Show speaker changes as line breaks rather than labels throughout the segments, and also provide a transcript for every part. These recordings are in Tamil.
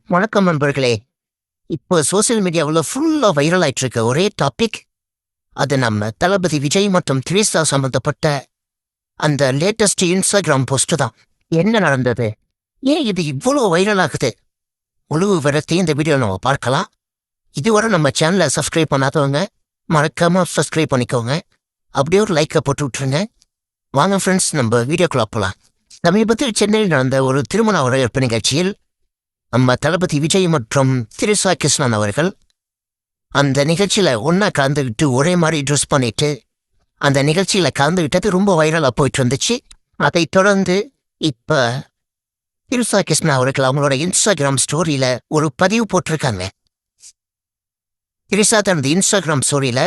வணக்கம் நண்பர்களே. இப்போ சோசியல் மீடியாவில் ஃபுல்லாக வைரல் ஆயிட்டு இருக்க ஒரே டாபிக், அது நம்ம தளபதி விஜய் மற்றும் திரிசா சம்மந்தப்பட்ட அந்த லேட்டஸ்ட் இன்ஸ்டாகிராம் போஸ்ட் தான். என்ன நடந்தது, ஏன் இது இவ்வளோ வைரல் ஆகுது, முழு விவரத்தையும் இந்த வீடியோ நம்ம பார்க்கலாம். இதுவரை நம்ம சேனலை சப்ஸ்கிரைப் பண்ணாதவங்க மறக்காமல் சப்ஸ்கிரைப் பண்ணிக்கோங்க. அப்படியே ஒரு லைக்கை போட்டு விட்டுருங்க. வாங்க ஃப்ரெண்ட்ஸ், நம்ம வீடியோக்குள்ள போகலாம். சமீபத்தில் சென்னையில் நடந்த ஒரு திருமண வரவேற்பு நிகழ்ச்சியில் நம்ம தளபதி விஜய் மற்றும் திரிசா கிருஷ்ணன் அவர்கள் அந்த நிகழ்ச்சியில் ஒன்றா கலந்துக்கிட்டு ஒரே மாதிரி ட்ரெஸ் பண்ணிட்டு அந்த நிகழ்ச்சியில் கலந்துக்கிட்டது ரொம்ப வைரலாக போயிட்டு இருந்துச்சு. அதை தொடர்ந்து இப்போ திரிசா கிருஷ்ணன் அவர்கள் அவங்களோட இன்ஸ்டாகிராம் ஸ்டோரியில் ஒரு பதிவு போட்டிருக்காங்க. திரிசா தனது இன்ஸ்டாகிராம் ஸ்டோரியில்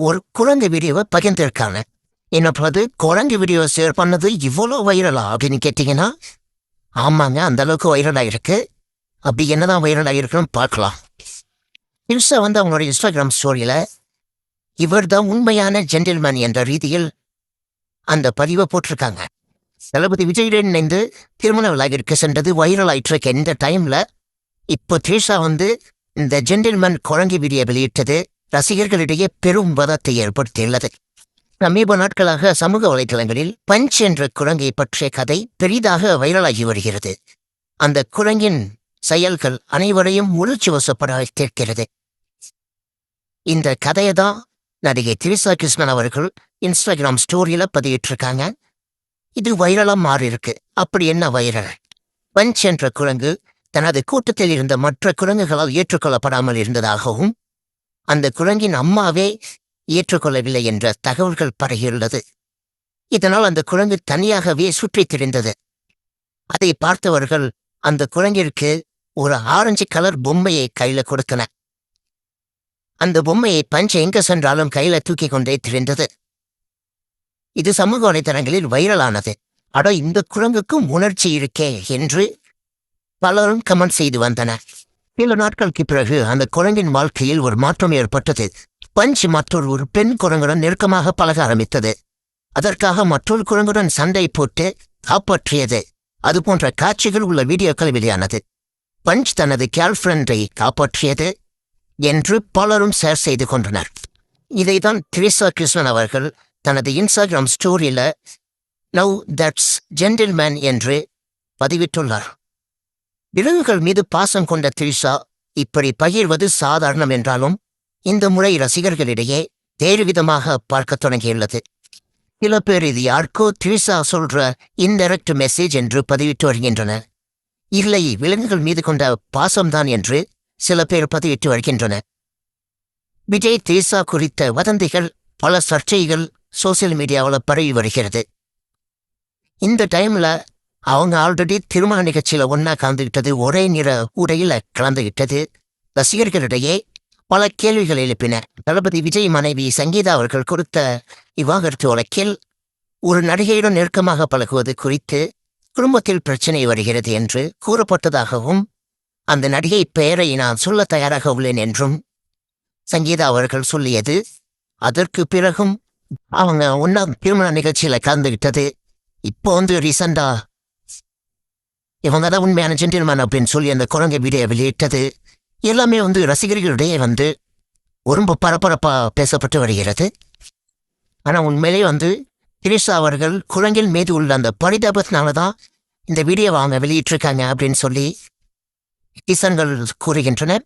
ஒரு குரங்கு வீடியோவை பகிர்ந்திருக்காங்க. என்னப்போது குரங்கு வீடியோ ஷேர் பண்ணது இவ்வளோ வைரலா அப்படின்னு கேட்டிங்கன்னா, ஆமாங்க, அந்த அளவுக்கு வைரலாக இருக்கு. அப்படி என்னதான் வைரலாக இருக்குன்னு பார்க்கலாம். திரிசா அவங்களோட இன்ஸ்டாகிராம் ஸ்டோரியில் இவர் தான் உண்மையான ஜென்டில்மேன் என்ற ரீதியில் அந்த பதிவை போட்டிருக்காங்க. தளபதி விஜயுடன் இணைந்து திருமண விழாவிற்கு சென்றது வைரல் ஆயிட்டு இருக்க இந்த டைமில் இப்போ திரிசா இந்த ஜென்டில்மேன் குரங்கு வீடியோ வெளியிட்டது ரசிகர்களிடையே பெரும் விவாதத்தை ஏற்படுத்தியுள்ளது. சமீப நாட்களாக சமூக வலைதளங்களில் பஞ்ச் என்ற குரங்கை பற்றிய கதை பெரிதாக வைரலாகி வருகிறது. அந்த குரங்கின் செயல்கள் அனைவரையும் உணர்ச்சி வசப்பட வைத்திருக்கிறது. இந்த கதையை தான் நடிகை திரிசா கிருஷ்ணன் அவர்கள் இன்ஸ்டாகிராம் ஸ்டோரியில பதிவிட்டிருக்காங்க. இது வைரலாக மாறி இருக்கு. அப்படி என்ன வைரல்? பஞ்ச் என்ற குரங்கு தனது கூட்டத்தில் இருந்த மற்ற குரங்குகளால் ஏற்றுக்கொள்ளப்படாமல் இருந்ததாகவும் அந்த குரங்கின் அம்மாவே ஏற்றுக்கொள்ளவில்லை என்ற தகவல்கள் பரவியுள்ளது. இதனால் அந்த குரங்கு தனியாகவே சுற்றித் திரிந்தது. அதை பார்த்தவர்கள் அந்த குரங்கிற்கு ஒரு ஆரஞ்சு கலர் பொம்மையை கையில கொடுத்தனர். அந்த பொம்மையை பஞ்ச் எங்க சென்றாலும் கையில தூக்கி கொண்டே திரிந்தது. இது சமூக வலைதளங்களில் வைரலானது. அட, இந்த குரங்குக்கும் உணர்ச்சி இருக்கே என்று பலரும் கமெண்ட் செய்து வந்தனர். சில நாட்களுக்கு பிறகு அந்த குரங்கின் வாழ்க்கையில் ஒரு மாற்றம் ஏற்பட்டது. பஞ்ச் மற்றொரு பெண் குரங்குடன் நெருக்கமாக பழக ஆரம்பித்தது. அதற்காக மற்றொரு குரங்குடன் சண்டை போட்டு காப்பாற்றியது. அதுபோன்ற காட்சிகள் உள்ள வீடியோக்கள் வெளியானது. பஞ்ச் தனது கேர்ள் ஃப்ரெண்டை காப்பாற்றியது என்று பலரும் ஷேர் செய்து கொண்டனர். இதைதான் திரிசா கிருஷ்ணன் அவர்கள் தனது இன்ஸ்டாகிராம் ஸ்டோரியில நவ் தட்ஸ் ஜென்டில்மேன் என்று பதிவிட்டுள்ளார். விலங்குகள் மீது பாசம் கொண்ட திரிசா இப்படி பகிர்வது சாதாரணம் என்றாலும் இந்த முறை ரசிகர்களிடையே வேறு விதமாக பார்க்க தொடங்கியுள்ளது. சில பேர் இது யாருக்கோ திரிசா சொல்ற இன்டைரக்ட் மெசேஜ் என்று பதிவிட்டு வருகின்றனர். இல்லை, விலங்குகள் மீது கொண்ட பாசம்தான் என்று சில பேர் பதிவிட்டு வருகின்றனர். விஜய் திரிசா குறித்த வதந்திகள், பல சர்ச்சைகள் சோசியல் மீடியாவில் பரவி வருகிறது. இந்த டைம்ல அவங்க ஆல்ரெடி திருமண நிகழ்ச்சியில் ஒன்றா கலந்துகிட்டது, ஒரே நிற உடையில் கலந்துகிட்டது ரசிகர்களிடையே பல கேள்விகள் எழுப்பினர். தளபதி விஜய் மனைவி சங்கீதா அவர்கள் கொடுத்த விவாகரத்து வழக்கில் ஒரு நடிகையுடன் நெருக்கமாக பழகுவது குறித்து குடும்பத்தில் பிரச்சனை வருகிறது என்று கூறப்பட்டதாகவும் அந்த நடிகை பெயரை நான் சொல்ல தயாராக உள்ளேன் என்றும் சங்கீதா அவர்கள் சொல்லியது. அதற்கு பிறகும் அவங்க ஒன்றா திருமண நிகழ்ச்சியில் கலந்துகிட்டது. இப்போ ரீசண்டா இவங்க தான் உண்மையான ஜென்டில்மேன் அப்படின்னு சொல்லி அந்த குரங்கு வீடியோ வெளியிட்டது எல்லாமே ரசிகர்களிடையே ரொம்ப பரபரப்பாக பேசப்பட்டு வருகிறது. ஆனால் உண்மையிலே திரிசா அவர்கள் குரங்கில் மீது உள்ள அந்த பரிதாபத்தினால தான் இந்த வீடியோவை அவங்க வெளியிட்டிருக்காங்க அப்படின்னு சொல்லி கிசன்கள் கூறுகின்றனர்.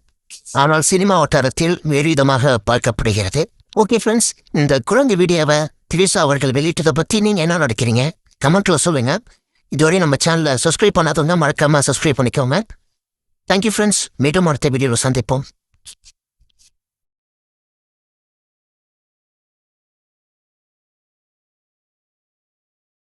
ஆனால் சினிமா வட்டாரத்தில் வேறு விதமாக பார்க்கப்படுகிறது. ஓகே ஃப்ரெண்ட்ஸ், இந்த குரங்கு வீடியோவை திரிசா அவர்கள் வெளியிட்டதை பற்றி நீங்கள் என்ன நினைக்கிறீங்க? கமெண்ட்ல சொல்லுங்க. இதுவரை நம்ம சேனலை சப்ஸ்கிரைப் பண்ணாதவங்க மறக்காமல் சப்ஸ்கிரைப் பண்ணிக்கோங்க. Thank you friends. மீண்டும் அடுத்த வீடியோவில் சந்திப்போம்.